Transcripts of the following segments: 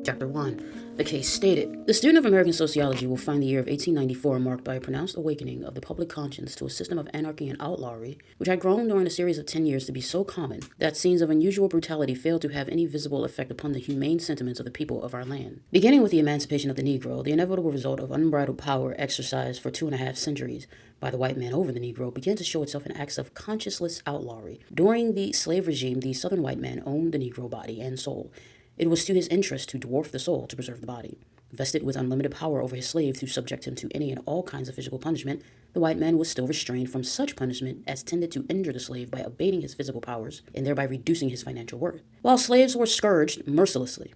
Chapter 1. The case stated. The student of American sociology will find the year of 1894 marked by a pronounced awakening of the public conscience to a system of anarchy and outlawry, which had grown during a series of 10 years to be so common that scenes of unusual brutality failed to have any visible effect upon the humane sentiments of the people of our land. Beginning with the emancipation of the Negro, the inevitable result of unbridled power exercised for 2.5 centuries by the white man over the Negro began to show itself in acts of conscienceless outlawry. During the slave regime, the Southern white man owned the Negro body and soul. It was to his interest to dwarf the soul to preserve the body. Vested with unlimited power over his slave to subject him to any and all kinds of physical punishment, the white man was still restrained from such punishment as tended to injure the slave by abating his physical powers and thereby reducing his financial worth. While slaves were scourged mercilessly,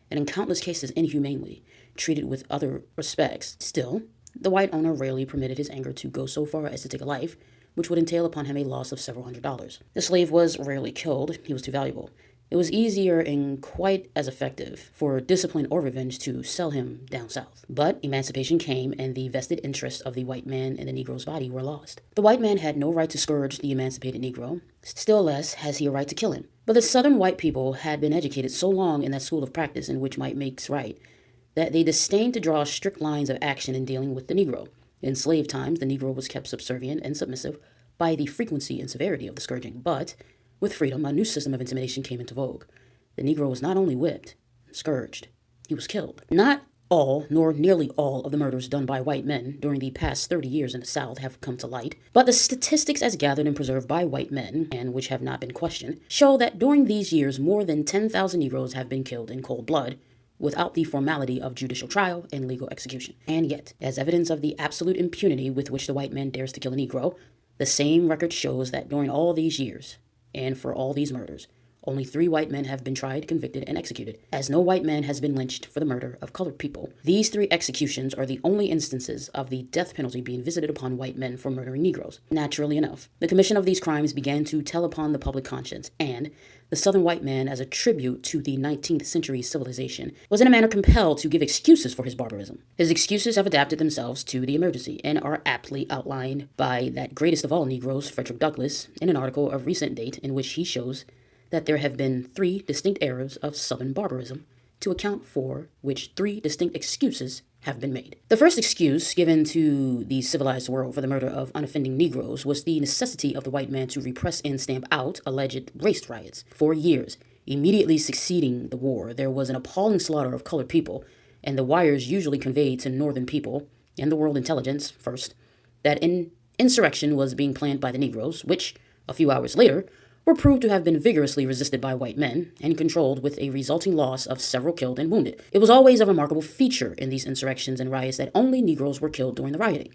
and in countless cases inhumanely, treated with other respects, still, the white owner rarely permitted his anger to go so far as to take a life, which would entail upon him a loss of several $100s. The slave was rarely killed, he was too valuable. It was easier and quite as effective for discipline or revenge to sell him down south. But emancipation came, and the vested interests of the white man in the Negro's body were lost. The white man had no right to scourge the emancipated Negro, still less has he a right to kill him. But the Southern white people had been educated so long in that school of practice in which might makes right, that they disdained to draw strict lines of action in dealing with the Negro. In slave times, the Negro was kept subservient and submissive by the frequency and severity of the scourging, but with freedom, a new system of intimidation came into vogue. The Negro was not only whipped, scourged, he was killed. Not all, nor nearly all, of the murders done by white men during the past 30 years in the South have come to light, but the statistics as gathered and preserved by white men, and which have not been questioned, show that during these years more than 10,000 Negroes have been killed in cold blood, without the formality of judicial trial and legal execution. And yet, as evidence of the absolute impunity with which the white man dares to kill a Negro, the same record shows that during all these years, and for all these murders, only 3 white men have been tried, convicted, and executed. As no white man has been lynched for the murder of colored people, these 3 executions are the only instances of the death penalty being visited upon white men for murdering Negroes. Naturally enough, the commission of these crimes began to tell upon the public conscience, and the Southern white man, as a tribute to the 19th century civilization, was in a manner compelled to give excuses for his barbarism. His excuses have adapted themselves to the emergency and are aptly outlined by that greatest of all Negroes, Frederick Douglass, in an article of recent date in which he shows that there have been 3 distinct eras of Southern barbarism, to account for which 3 distinct excuses have been made. The first excuse given to the civilized world for the murder of unoffending Negroes was the necessity of the white man to repress and stamp out alleged race riots. For years, immediately succeeding the war, there was an appalling slaughter of colored people, and the wires usually conveyed to Northern people and the world intelligence first that an insurrection was being planned by the Negroes, which, a few hours later, were proved to have been vigorously resisted by white men and controlled, with a resulting loss of several killed and wounded. It was always a remarkable feature in these insurrections and riots that only Negroes were killed during the rioting,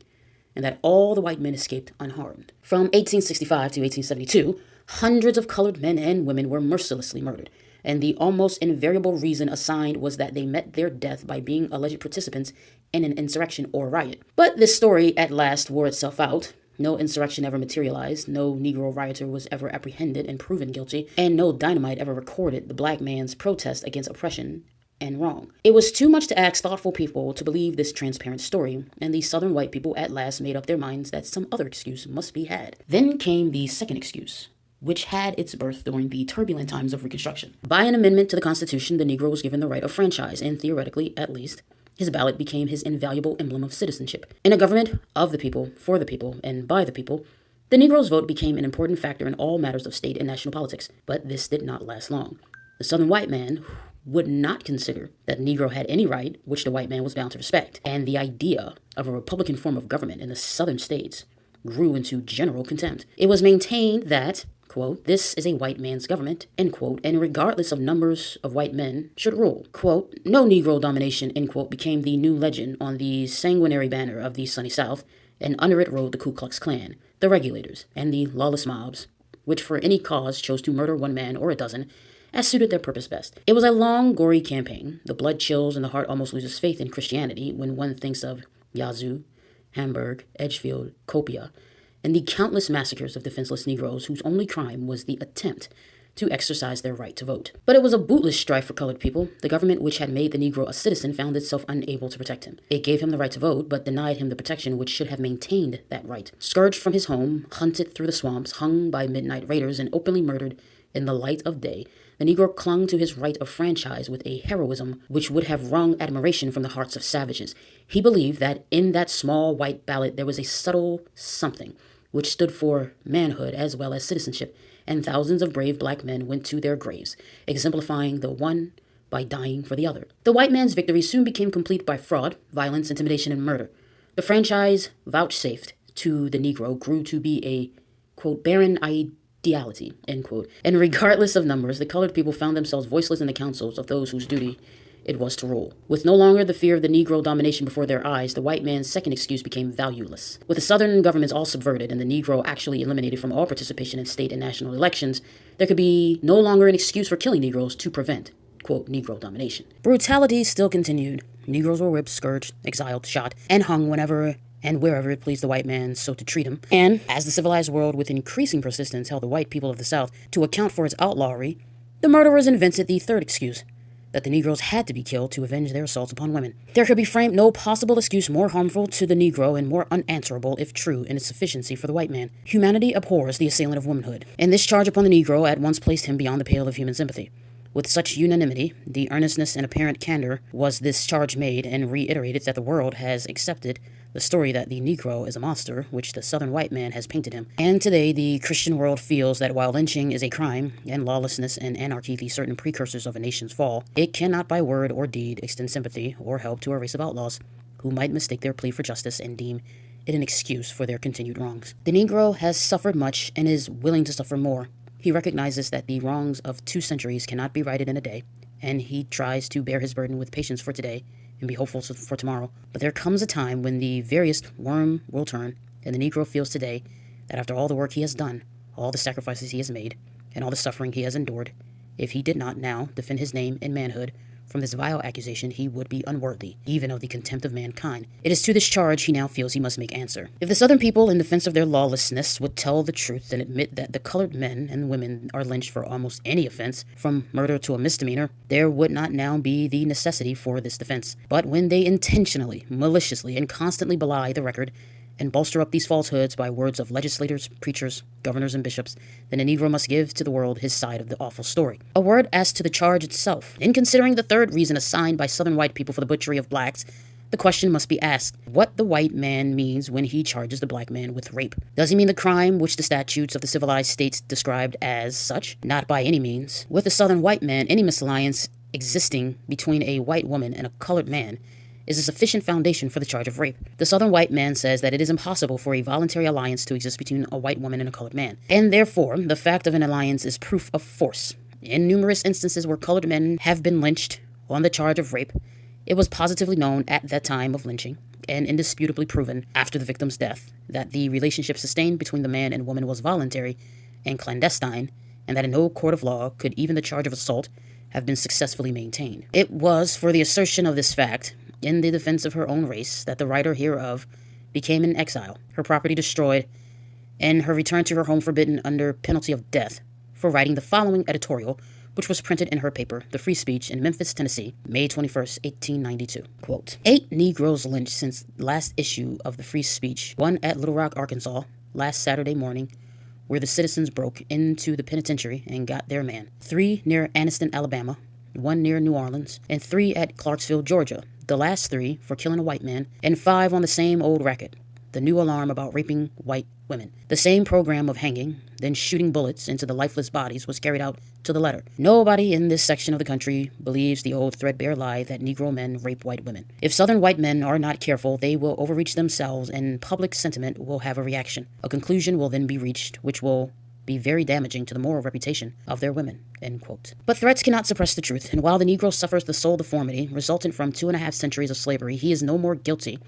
and that all the white men escaped unharmed. From 1865 to 1872, hundreds of colored men and women were mercilessly murdered, and the almost invariable reason assigned was that they met their death by being alleged participants in an insurrection or riot. But this story at last wore itself out. No insurrection ever materialized, no Negro rioter was ever apprehended and proven guilty, and no dynamite ever recorded the black man's protest against oppression and wrong. It was too much to ask thoughtful people to believe this transparent story, and the Southern white people at last made up their minds that some other excuse must be had. Then came the second excuse, which had its birth during the turbulent times of Reconstruction. By an amendment to the Constitution, the Negro was given the right of franchise, and theoretically, at least, his ballot became his invaluable emblem of citizenship. In a government of the people, for the people, and by the people, the Negro's vote became an important factor in all matters of state and national politics. But this did not last long. The Southern white man would not consider that the Negro had any right which the white man was bound to respect, and the idea of a Republican form of government in the Southern states grew into general contempt. It was maintained that, quote, this is a white man's government, end quote, and regardless of numbers of white men should rule. Quote, no Negro domination, end quote, became the new legend on the sanguinary banner of the sunny South, and under it rode the Ku Klux Klan, the regulators, and the lawless mobs, which for any cause chose to murder one man or a dozen, as suited their purpose best. It was a long, gory campaign. The blood chills and the heart almost loses faith in Christianity when one thinks of Yazoo, Hamburg, Edgefield, Copia, and the countless massacres of defenseless Negroes whose only crime was the attempt to exercise their right to vote. But it was a bootless strife for colored people. The government which had made the Negro a citizen found itself unable to protect him. It gave him the right to vote, but denied him the protection which should have maintained that right. Scourged from his home, hunted through the swamps, hung by midnight raiders, and openly murdered In the light of day, the Negro clung to his right of franchise with a heroism which would have wrung admiration from the hearts of savages. He believed that in that small white ballot there was a subtle something which stood for manhood as well as citizenship, and thousands of brave black men went to their graves, exemplifying the one by dying for the other. The white man's victory soon became complete by fraud, violence, intimidation, and murder. The franchise vouchsafed to the Negro grew to be a, quote, barren ideality, end quote. And regardless of numbers, the colored people found themselves voiceless in the councils of those whose duty it was to rule. With no longer the fear of the Negro domination before their eyes, the white man's second excuse became valueless. With the Southern governments all subverted and the Negro actually eliminated from all participation in state and national elections, there could be no longer an excuse for killing Negroes to prevent, quote, Negro domination. Brutality still continued. Negroes were whipped, scourged, exiled, shot, and hung whenever and wherever it pleased the white man so to treat him. And as the civilized world with increasing persistence held the white people of the South to account for its outlawry, the murderers invented the third excuse, that the Negroes had to be killed to avenge their assaults upon women. There could be framed no possible excuse more harmful to the Negro and more unanswerable, if true, in its sufficiency for the white man. Humanity abhors the assailant of womanhood, and this charge upon the Negro at once placed him beyond the pale of human sympathy. With such unanimity, the earnestness and apparent candor was this charge made and reiterated that the world has accepted the story that the Negro is a monster, which the Southern white man has painted him. And today, the Christian world feels that while lynching is a crime, and lawlessness and anarchy the certain precursors of a nation's fall, it cannot by word or deed extend sympathy or help to a race of outlaws who might mistake their plea for justice and deem it an excuse for their continued wrongs. The Negro has suffered much and is willing to suffer more. He recognizes that the wrongs of 2 centuries cannot be righted in a day, and he tries to bear his burden with patience for today and be hopeful for tomorrow. But there comes a time when the veriest worm will turn, and the Negro feels today that after all the work he has done, all the sacrifices he has made, and all the suffering he has endured, if he did not now defend his name and manhood from this vile accusation, he would be unworthy, even of the contempt of mankind. It is to this charge he now feels he must make answer. If the Southern people, in defense of their lawlessness, would tell the truth and admit that the colored men and women are lynched for almost any offense, from murder to a misdemeanor, there would not now be the necessity for this defense. But when they intentionally, maliciously, and constantly belie the record, and bolster up these falsehoods by words of legislators, preachers, governors, and bishops, then a Negro must give to the world his side of the awful story. A word as to the charge itself. In considering the third reason assigned by Southern white people for the butchery of blacks, the question must be asked what the white man means when he charges the black man with rape. Does he mean the crime which the statutes of the civilized states described as such? Not by any means. With the Southern white man, any misalliance existing between a white woman and a colored man is a sufficient foundation for the charge of rape. The Southern white man says that it is impossible for a voluntary alliance to exist between a white woman and a colored man, and therefore the fact of an alliance is proof of force. In numerous instances where colored men have been lynched on the charge of rape, it was positively known at that time of lynching, and indisputably proven after the victim's death, that the relationship sustained between the man and woman was voluntary and clandestine, and that in no court of law could even the charge of assault have been successfully maintained. It was for the assertion of this fact, in the defense of her own race, that the writer hereof became an exile, her property destroyed, and her return to her home forbidden under penalty of death for writing the following editorial, which was printed in her paper, The Free Speech, in Memphis, Tennessee, May 21st, 1892. Quote, 8 Negroes lynched since last issue of The Free Speech, 1 at Little Rock, Arkansas, last Saturday morning, where the citizens broke into the penitentiary and got their man. 3 near Anniston, Alabama, 1 near New Orleans, and 3 at Clarksville, Georgia, the last 3 for killing a white man, and 5 on the same old racket, the new alarm about raping white women. The same program of hanging, then shooting bullets into the lifeless bodies was carried out to the letter. Nobody in this section of the country believes the old threadbare lie that Negro men rape white women. If Southern white men are not careful, they will overreach themselves and public sentiment will have a reaction. A conclusion will then be reached, which will be very damaging to the moral reputation of their women, end quote. But threats cannot suppress the truth, and while the Negro suffers the soul deformity resultant from 2.5 centuries of slavery, he is no more guilty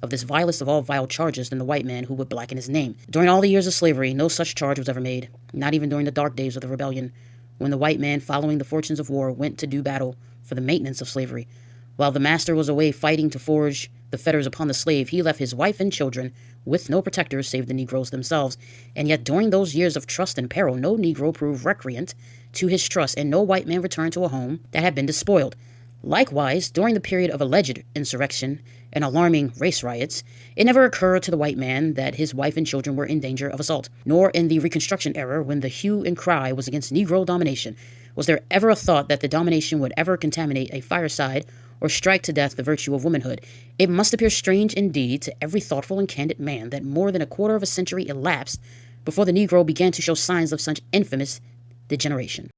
of this vilest of all vile charges than the white man who would blacken his name. During all the years of slavery, no such charge was ever made, not even during the dark days of the rebellion, when the white man, following the fortunes of war, went to do battle for the maintenance of slavery. While the master was away fighting to forge the fetters upon the slave, he left his wife and children with no protectors save the Negroes themselves. And yet during those years of trust and peril, no Negro proved recreant to his trust, and no white man returned to a home that had been despoiled. Likewise, during the period of alleged insurrection and alarming race riots, it never occurred to the white man that his wife and children were in danger of assault. Nor in the Reconstruction era, when the hue and cry was against Negro domination, was there ever a thought that the domination would ever contaminate a fireside or strike to death the virtue of womanhood. It must appear strange indeed to every thoughtful and candid man that more than a quarter of a century elapsed before the Negro began to show signs of such infamous degeneration.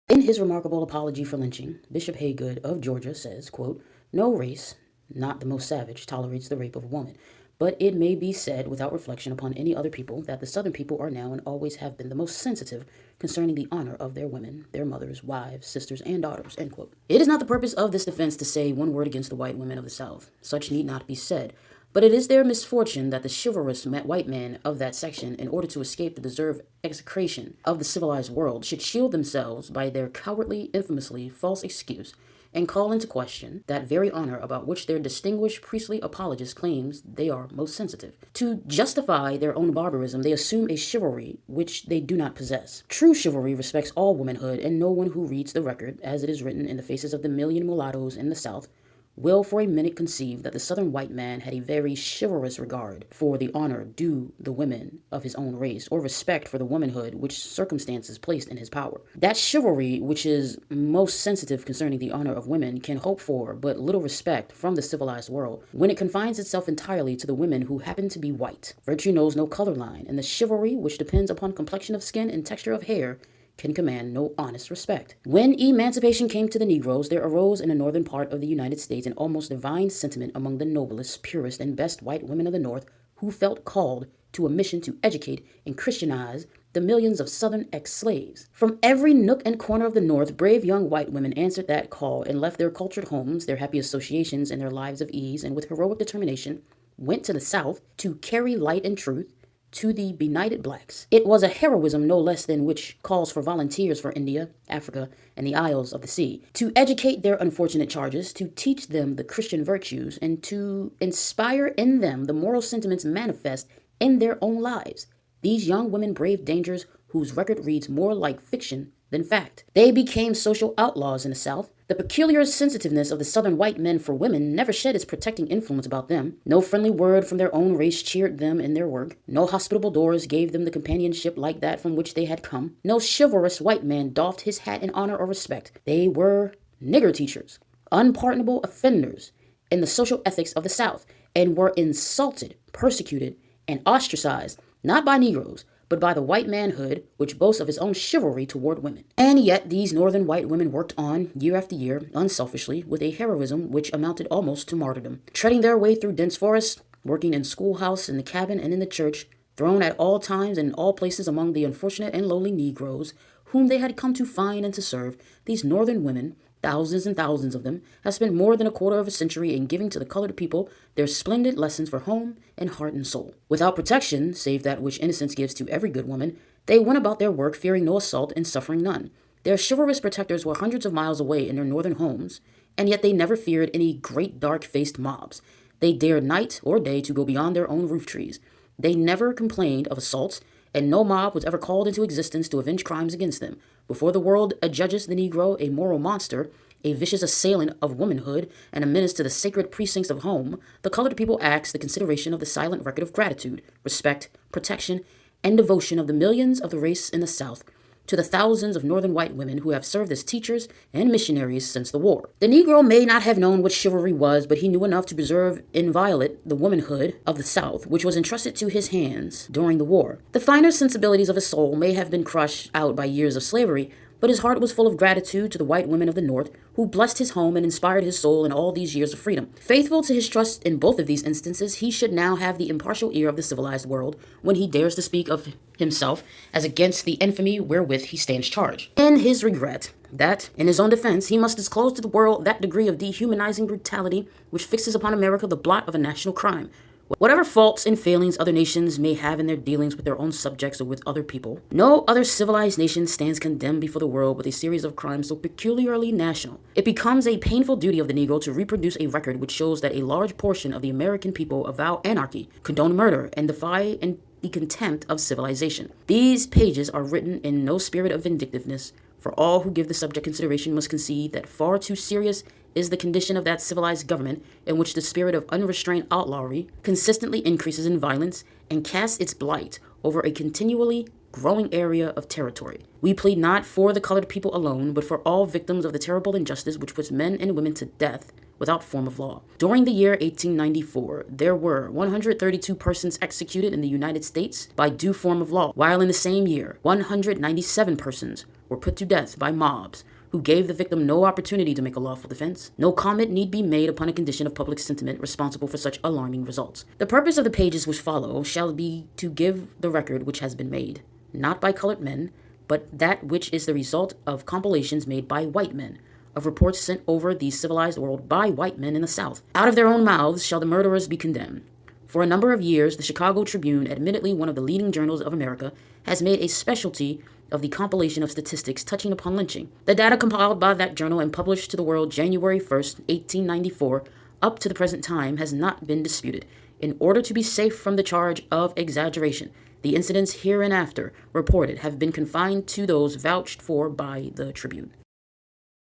In his remarkable apology for lynching, Bishop Haygood of Georgia says, quote, "No race, not the most savage, tolerates the rape of a woman. But it may be said without reflection upon any other people that the Southern people are now and always have been the most sensitive concerning the honor of their women, their mothers, wives, sisters, and daughters." End quote. It is not the purpose of this defense to say one word against the white women of the South. Such need not be said. But it is their misfortune that the chivalrous white men of that section, in order to escape the deserved execration of the civilized world, should shield themselves by their cowardly, infamously false excuse, and call into question that very honor about which their distinguished priestly apologist claims they are most sensitive. To justify their own barbarism, they assume a chivalry which they do not possess. True chivalry respects all womanhood, and no one who reads the record, as it is written in the faces of the million mulattoes in the South, will for a minute conceive that the Southern white man had a very chivalrous regard for the honor due the women of his own race, or respect for the womanhood which circumstances placed in his power. That chivalry which is most sensitive concerning the honor of women can hope for but little respect from the civilized world when it confines itself entirely to the women who happen to be white. Virtue knows no color line, and the chivalry which depends upon complexion of skin and texture of hair can command no honest respect. When emancipation came to the Negroes, there arose in the northern part of the United States an almost divine sentiment among the noblest, purest, and best white women of the North, who felt called to a mission to educate and Christianize the millions of Southern ex-slaves. From every nook and corner of the North, brave young white women answered that call and left their cultured homes, their happy associations, and their lives of ease, and with heroic determination went to the South to carry light and truth to the benighted blacks. It was a heroism no less than which calls for volunteers for India, Africa, and the Isles of the Sea, to educate their unfortunate charges, to teach them the Christian virtues, and to inspire in them the moral sentiments manifest in their own lives. These young women braved dangers whose record reads more like fiction than fact. They became social outlaws in the South. The peculiar sensitiveness of the Southern white men for women never shed its protecting influence about them. No friendly word from their own race cheered them in their work. No hospitable doors gave them the companionship like that from which they had come. No chivalrous white man doffed his hat in honor or respect. They were nigger teachers, unpardonable offenders in the social ethics of the South, and were insulted, persecuted, and ostracized, not by Negroes, but by the white manhood which boasts of its own chivalry toward women. And yet these northern white women worked on, year after year, unselfishly, with a heroism which amounted almost to martyrdom, treading their way through dense forests, working in schoolhouse, in the cabin, and in the church, thrown at all times and in all places among the unfortunate and lowly Negroes, whom they had come to find and to serve. These northern women, thousands and thousands of them, have spent more than a quarter of a century in giving to the colored people their splendid lessons for home and heart and soul. Without protection, save that which innocence gives to every good woman, they went about their work fearing no assault and suffering none. Their chivalrous protectors were hundreds of miles away in their northern homes, and yet they never feared any great dark-faced mobs. They dared night or day to go beyond their own roof trees. They never complained of assaults, and no mob was ever called into existence to avenge crimes against them. Before the world adjudges the Negro a moral monster, a vicious assailant of womanhood, and a menace to the sacred precincts of home, the colored people ask the consideration of the silent record of gratitude, respect, protection, and devotion of the millions of the race in the South to the thousands of northern white women who have served as teachers and missionaries since the war. The Negro may not have known what chivalry was, but he knew enough to preserve inviolate the womanhood of the South, which was entrusted to his hands during the war. The finer sensibilities of his soul may have been crushed out by years of slavery, but his heart was full of gratitude to the white women of the North who blessed his home and inspired his soul in all these years of freedom. Faithful to his trust in both of these instances, he should now have the impartial ear of the civilized world when he dares to speak of himself as against the infamy wherewith he stands charged. In his regret that, in his own defense, he must disclose to the world that degree of dehumanizing brutality which fixes upon America the blot of a national crime. Whatever faults and failings other nations may have in their dealings with their own subjects or with other people, no other civilized nation stands condemned before the world with a series of crimes so peculiarly national. It becomes a painful duty of the Negro to reproduce a record which shows that a large portion of the American people avow anarchy, condone murder, and defy the contempt of civilization. These pages are written in no spirit of vindictiveness, For all who give the subject consideration must concede that far too serious is the condition of that civilized government in which the spirit of unrestrained outlawry consistently increases in violence and casts its blight over a continually growing area of territory. We plead not for the colored people alone, but for all victims of the terrible injustice which puts men and women to death without form of law. During the year 1894, there were 132 persons executed in the United States by due form of law, while in the same year, 197 persons were put to death by mobs who gave the victim no opportunity to make a lawful defense. No comment need be made upon a condition of public sentiment responsible for such alarming results. The purpose of the pages which follow shall be to give the record which has been made, not by colored men, but that which is the result of compilations made by white men, of reports sent over the civilized world by white men in the South. Out of their own mouths shall the murderers be condemned. For a number of years, the Chicago Tribune, admittedly one of the leading journals of America, has made a specialty of the compilation of statistics touching upon lynching. The data compiled by that journal and published to the world January 1st, 1894, up to the present time has not been disputed. In order to be safe from the charge of exaggeration, the incidents hereinafter reported have been confined to those vouched for by the Tribune.